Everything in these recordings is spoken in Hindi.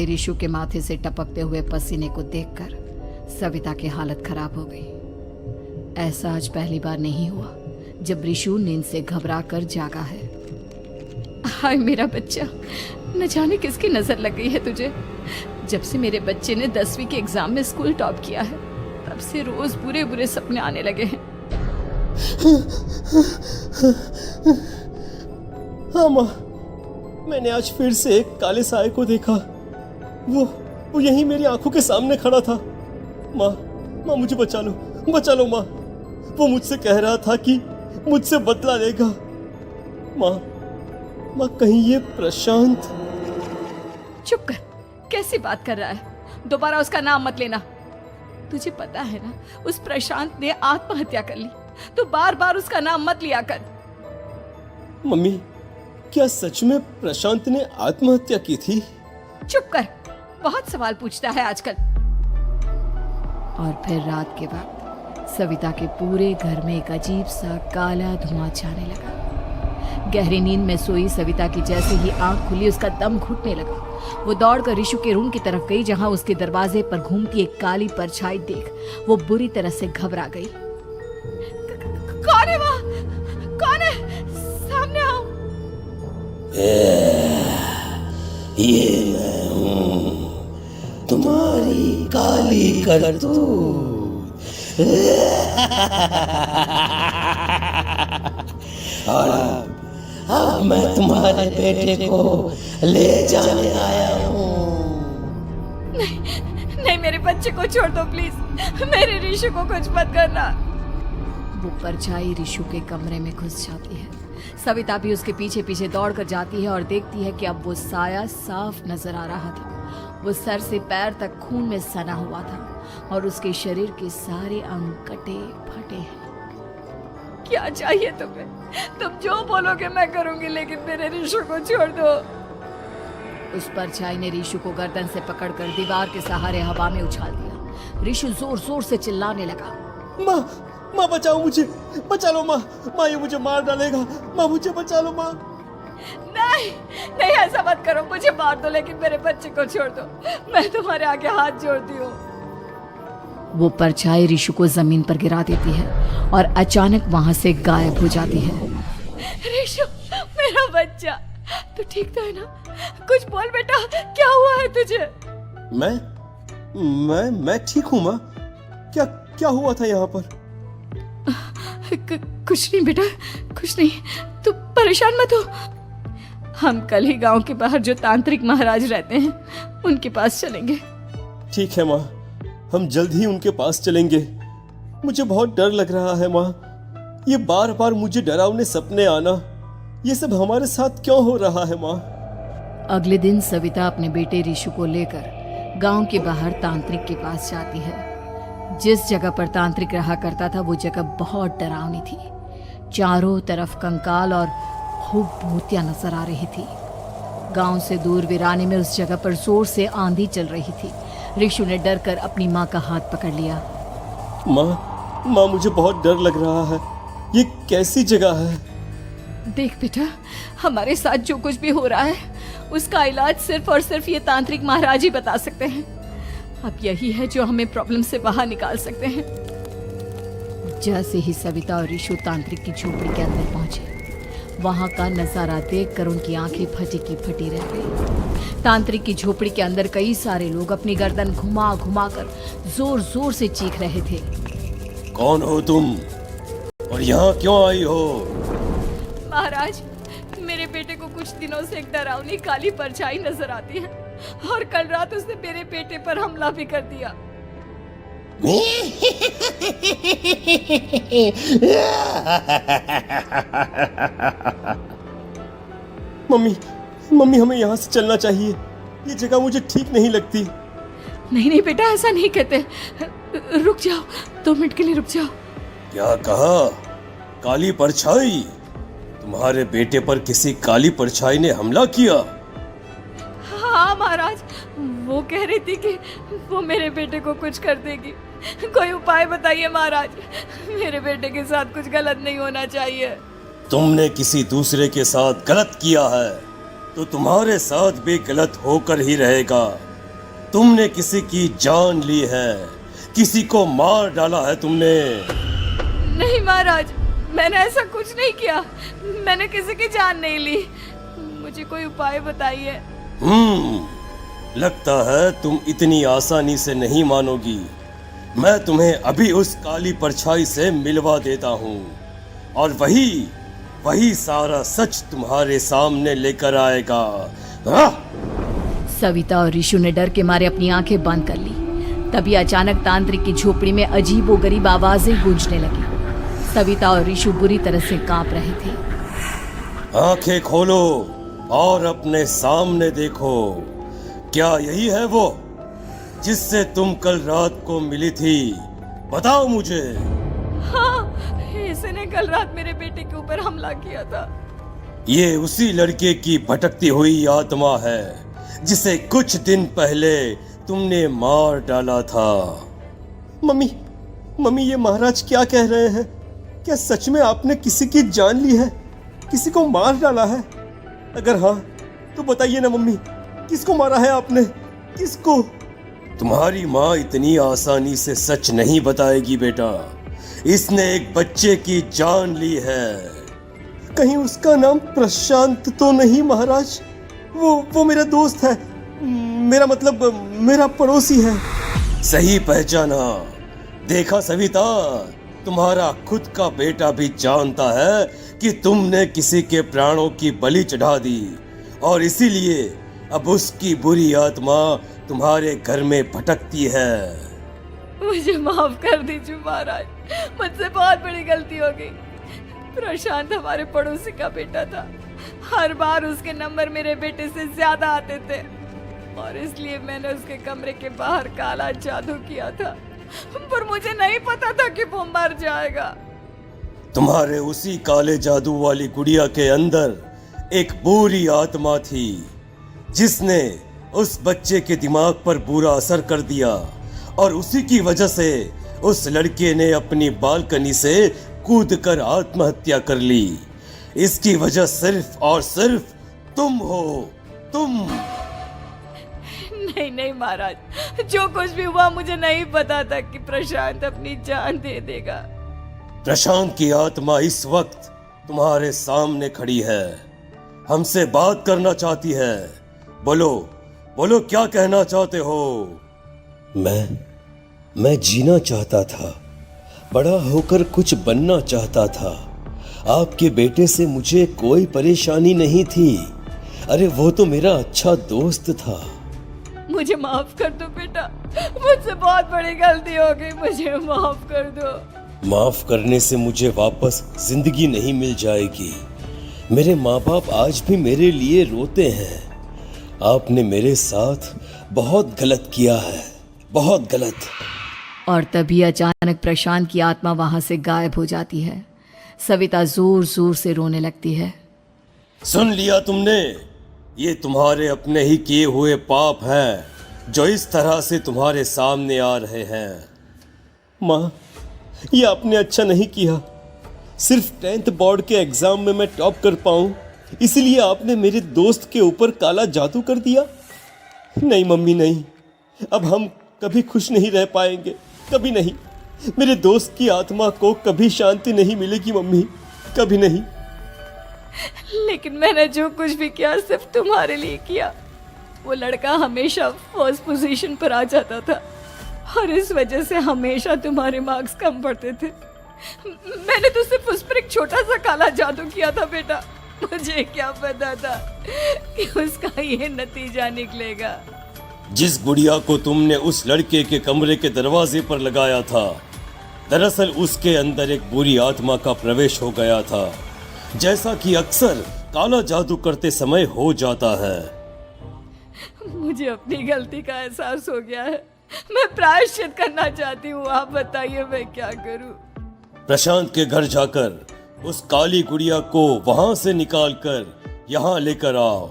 रिशु के माथे से टपकते हुए पसीने को देखकर सविता की हालत खराब हो गई। ऐसा आज पहली बार नहीं हुआ जब रिशु नींद से घबरा कर जागा है। हाय मेरा बच्चा, न जाने किसकी नजर लग गई है तुझे। जब से मेरे बच्चे ने 10वीं के एग्जाम में स्कूल टॉप किया है तब से रोज बुरे बुरे सपने आने लगे हैं। हाँ माँ, मैंने आज फिर से एक काले साए को देखा। वो यहीं मेरी आंखों के सामने खड़ा था। माँ मुझे बचा लो माँ। वो मुझसे कह रहा था कि मुझसे बदला लेगा। माँ कहीं ये प्रशांत। चुप कर, कैसी बात कर रहा है? दोबारा उसका नाम मत लेना। तुझे पता है ना उस प्रशांत ने आत्महत्या कर ली, तो बार बार उसका नाम मत लिया कर। मम्मी, क्या सच में प्रशांत ने आत्महत्या की थी? चुप कर, बहुत सवाल पूछता है आजकल। और फिर रात के वक्त सविता के पूरे घर में एक अजीब सा काला धुआं छाने लगा। गहरी नींद में सोई सविता की जैसे ही आंख खुली उसका दम घुटने लगा। वो दौड़कर रिशु के रूम की तरफ गई जहां उसके दरवाजे पर घूमती एक काली परछाई देख वो बुरी तरह से घबरा गई। कौन है वहाँ? कौन है? सामने आओ। ये मैं हूँ, तुम्हारी काली करतूत। और अब मैं तुम्हारे बेटे को ले जाने आया हूँ। नहीं, मेरे बच्चे को छोड़ दो प्लीज। मेरे रिशु को कुछ मत करना। वो परछाई रिशु के कमरे में घुस जाती है। सविता भी उसके पीछे पीछे दौड़कर जाती है और देखती है कि अब वो साया साफ नजर आ रहा था। वो सर से पैर तक खून में सना हुआ था और उसके शरीर के सारे अंग कटे फटे हैं। क्या चाहिए तुम्हें? तुम जो बोलोगे मैं करूंगी, लेकिन मेरे रिशु को छोड़ दो। उस परछाई ने रिशु को गर्दन से पकड़कर दीवार के सहारे हवा में उछाल दिया। रिशु जोर जोर से चिल्लाने लगा। माँ बचाओ मुझे, बचा लो माँ। ये मुझे मार डालेगा। माँ मुझे बचा लो माँ। नहीं ऐसा मत करो। मुझे मार दो लेकिन मेरे बच्चे को छोड़ दो। मैं तुम्हारे आगे हाथ जोड़ती हूँ। वो परछाई रिशु को जमीन पर गिरा देती है और अचानक वहां से गायब हो जाती है। रिशु, मेरा बच्चा, तू ठीक तो है ना? कुछ बोल बेटा, क्या हुआ है तुझे? मैं ठीक हूँ माँ। क्या हुआ था यहाँ पर? कुछ नहीं बेटा, कुछ नहीं। तू परेशान मत हो। हम कल ही गांव के बाहर जो तांत्रिक महाराज रहते हैं उनके पास चलेंगे। ठीक है माँ, हम जल्द ही उनके पास चलेंगे। मुझे बहुत डर लग रहा है माँ। ये बार बार मुझे डरावने सपने आना, ये सब हमारे साथ क्यों हो रहा है माँ? अगले दिन सविता अपने बेटे रिशु को लेकर गांव के बाहर तांत्रिक के पास जाती है। जिस जगह पर तांत्रिक रहा करता था वो जगह बहुत डरावनी थी। चारों तरफ कंकाल और खूब भूतियां नजर आ रही थी। गांव से दूर वीराने में उस जगह पर जोर से आंधी चल रही थी। रिशु ने डर कर अपनी माँ का हाथ पकड़ लिया। माँ मुझे बहुत डर लग रहा है। ये कैसी जगह है? देख बेटा, हमारे साथ जो कुछ भी हो रहा है उसका इलाज सिर्फ और सिर्फ ये तांत्रिक महाराज ही बता सकते हैं। अब यही है जो हमें प्रॉब्लम से बाहर निकाल सकते हैं। जैसे ही सविता और रिशु तांत्रिक की झोपड़ी के अंदर पहुंचे, वहां का नजारा देखकर उनकी आंखें फटी की फटी रह गई। तांत्रिक की झोपड़ी के अंदर कई सारे लोग अपनी गर्दन घुमा घुमा कर जोर जोर से चीख रहे थे। कौन हो तुम और यहाँ क्यों आई हो? महाराज, मेरे बेटे को कुछ दिनों से एक डरावनी काली परछाई नजर आती है और कल रात उसने मेरे बेटे पर हमला भी कर दिया। मम्मी हमें यहाँ से चलना चाहिए। ये जगह मुझे ठीक नहीं लगती। नहीं बेटा, ऐसा नहीं कहते। रुक जाओ, 2 मिनट के लिए रुक जाओ। क्या कहा? काली परछाई? तुम्हारे बेटे पर किसी काली परछाई ने हमला किया? हाँ महाराज, वो कह रही थी कि वो मेरे बेटे को कुछ कर देगी। कोई उपाय बताइए महाराज, मेरे बेटे के साथ कुछ गलत नहीं होना चाहिए। तुमने किसी दूसरे के साथ गलत किया है तो तुम्हारे साथ भी गलत होकर ही रहेगा। तुमने किसी की जान ली है, किसी को मार डाला है तुमने। नहीं महाराज, मैंने ऐसा कुछ नहीं किया। मैंने किसी की जान नहीं ली। मुझे कोई उपाय बताइए। लगता है तुम इतनी आसानी से नहीं मानोगी। मैं तुम्हें अभी उस काली परछाई से मिलवा देता हूँ और वही सारा सच तुम्हारे सामने लेकर आएगा। हाँ? सविता और ऋषु ने डर के मारे अपनी आंखें बंद कर ली। तभी अचानक तांत्रिक की झोपड़ी में अजीबोगरीब आवाजें गूंजने लगी। सविता और ऋषु बुरी तरह से कांप रहे थे। आंखें खोलो और अपने सामने देखो। क्या यही है वो जिससे तुम कल रात को मिली थी? बताओ मुझे। हाँ, इसने कल रात मेरे बेटे के ऊपर हमला किया था। ये उसी लड़के की भटकती हुई आत्मा है जिसे कुछ दिन पहले तुमने मार डाला था। मम्मी, ये महाराज क्या कह रहे हैं? क्या सच में आपने किसी की जान ली है, किसी को मार डाला है? अगर हाँ तो बताइए ना मम्मी, किसको मारा है आपने? किसको? तुम्हारी माँ इतनी आसानी से सच नहीं बताएगी बेटा। इसने एक बच्चे की जान ली है। कहीं उसका नाम प्रशांत तो नहीं महाराज? वो मेरा दोस्त है, मेरा मतलब मेरा पड़ोसी है। सही पहचाना। देखा सविता, तुम्हारा खुद का बेटा भी जानता है कि तुमने किसी के प्राणों की बलि चढ़ा दी और इसीलिए अब उसकी बुरी आत्मा तुम्हारे घर में भटकती है। मुझे माफ कर दीजिए महाराज, मुझसे बहुत बड़ी गलती हो गई। प्रशांत हमारे पड़ोसी का बेटा था। हर बार उसके नंबर मेरे बेटे से ज्यादा आते थे और इसलिए मैंने उसके कमरे के बाहर काला जादू किया था, पर मुझे नहीं पता था कि वो मर जाएगा। तुम्हारे उसी काले जादू वाली गुड़िया के अंदर एक बुरी आत्मा थी जिसने उस बच्चे के दिमाग पर बुरा असर कर दिया और उसी की वजह से उस लड़के ने अपनी बालकनी से कूदकर आत्महत्या कर ली। इसकी वजह सिर्फ और सिर्फ तुम हो, तुम। नहीं महाराज, जो कुछ भी हुआ मुझे नहीं पता था कि प्रशांत अपनी जान दे देगा। प्रशांत की आत्मा इस वक्त तुम्हारे सामने खड़ी है, हमसे बात करना चाहती है। बोलो क्या कहना चाहते हो? मैं जीना चाहता था, बड़ा होकर कुछ बनना चाहता था। आपके बेटे से मुझे कोई परेशानी नहीं थी। अरे वो तो मेरा अच्छा दोस्त था। मुझे माफ कर दो बेटा, मुझसे बहुत बड़ी गलती हो गई, मुझे माफ कर दो। माफ करने से मुझे वापस जिंदगी नहीं मिल जाएगी। मेरे माँ बाप आज भी मेरे लिए रोते हैं। आपने मेरे साथ बहुत गलत किया है, बहुत गलत। और तभी अचानक प्रशांत की आत्मा वहां से गायब हो जाती है। सविता जोर जोर से रोने लगती है। सुन लिया तुमने? ये तुम्हारे अपने ही किए हुए पाप हैं जो इस तरह से तुम्हारे सामने आ रहे हैं। माँ, ये आपने अच्छा नहीं किया। सिर्फ 10th बोर्ड के एग्जाम में मैं टॉप कर पाऊं, इसलिए आपने मेरे दोस्त के ऊपर काला जादू कर दिया। नहीं मम्मी, नहीं, अब हम कभी खुश नहीं रह पाएंगे, कभी नहीं। मेरे दोस्त की आत्मा को कभी शांति नहीं मिलेगी मम्मी, कभी नहीं। लेकिन मैंने जो कुछ भी किया सिर्फ तुम्हारे लिए किया। वो लड़का हमेशा फर्स्ट पोजीशन पर आ जाता था और इस वजह से हमेशा तुम्हारे मार्क्स कम पड़ते थे। मैंने तो सिर्फ उस पर एक छोटा सा काला जादू किया था बेटा। मुझे क्या पता था कि उसका ये नतीजा निकलेगा। जिस गुड़िया को तुमने उस लड़के के कमरे के दरवाजे पर लगाया था, दरअसल उसके अंदर एक बुरी आत्मा का प्रवेश हो गया था, जैसा कि अक्सर काला जादू करते समय हो जाता है। मुझे अपनी गलती का एहसास हो गया है। मैं प्रायश्चित करना चाहती हूँ। आप बताइए मैं क्या करूँ? प्रशांत के घर जाकर उस काली गुड़िया को वहां से निकालकर यहाँ लेकर आओ।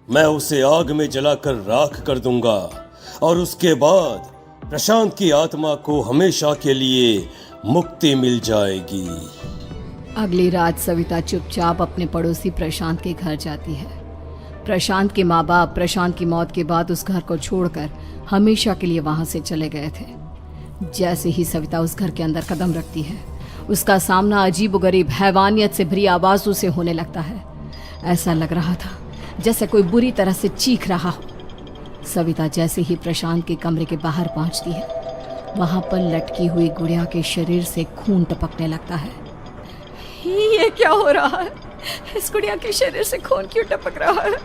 मैं उसे आग में जलाकर राख कर दूंगा और उसके बाद प्रशांत की आत्मा को हमेशा के लिए मुक्ति मिल जाएगी। अगली रात सविता चुपचाप अपने पड़ोसी प्रशांत के घर जाती है। प्रशांत के माँ बाप प्रशांत की मौत के बाद उस घर को छोड़कर हमेशा के लिए वहां से चले गए थे। जैसे ही सविता उस घर के अंदर कदम रखती है, उसका सामना अजीबोगरीब हैवानियत से भरी आवाजों से होने लगता है। ऐसा लग रहा था जैसे कोई बुरी तरह से चीख रहा हो। सविता जैसे ही प्रशांत के कमरे के बाहर पहुंचती है, वहां पर लटकी हुई गुड़िया के शरीर से खून टपकने लगता है। ये क्या हो रहा है? इस गुड़िया के शरीर से खून क्यों टपक रहा है?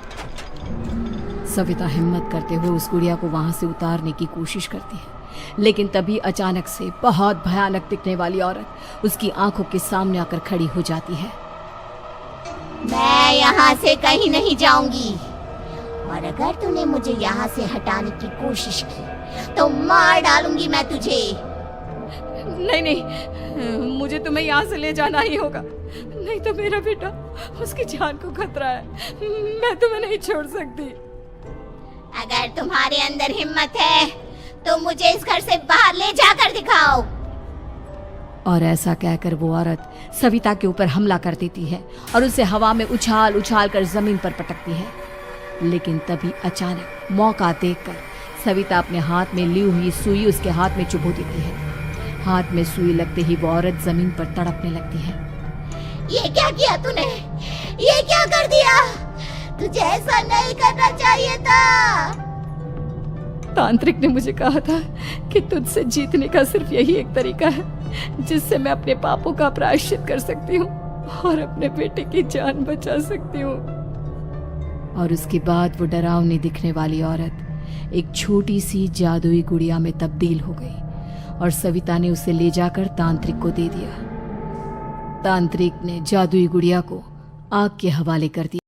सविता हिम्मत करते हुए उस गुड़िया को वहां से उतारने की कोशिश करती है, लेकिन तभी अचानक से बहुत भयानक दिखने वाली औरत उसकी आंखों के सामने आकर खड़ी हो जाती है। मैं यहाँ से कहीं नहीं जाऊंगी, और अगर तूने मुझे यहाँ से हटाने की कोशिश की तो मार डालूंगी मैं तुझे। नहीं नहीं, मुझे तुम्हें यहाँ से ले जाना ही होगा, नहीं तो मेरा बेटा, उसकी जान को खतरा है। मैं तुम्हें नहीं छोड़ सकती। अगर तुम्हारे अंदर हिम्मत है तो मुझे इस घर से बाहर ले जाकर दिखाओ। और ऐसा कहकर वो औरत सविता के ऊपर हमला कर देती है और उसे हवा में उछाल उछाल कर जमीन पर पटकती है। लेकिन तभी अचानक मौका देखकर सविता अपने हाथ में ली हुई सुई उसके हाथ में चुभो देती है। हाथ में सुई लगते ही वो औरत जमीन पर तड़पने लगती है। ये क्या किया तूने? ये क्या कर दिया? तुझे ऐसा नहीं करना चाहिए था। तांत्रिक ने मुझे कहा था कि तुझसे जीतने का सिर्फ यही एक तरीका है जिससे मैं अपने पापों का प्रायश्चित कर सकती हूँ और अपने बेटे की जान बचा सकती हूँ। और उसके बाद वो डरावनी दिखने वाली औरत एक छोटी सी जादुई गुड़िया में तब्दील हो गई और सविता ने उसे ले जाकर तांत्रिक को दे दिया। तांत्रिक ने जादुई गुड़िया को आग के हवाले कर दिया।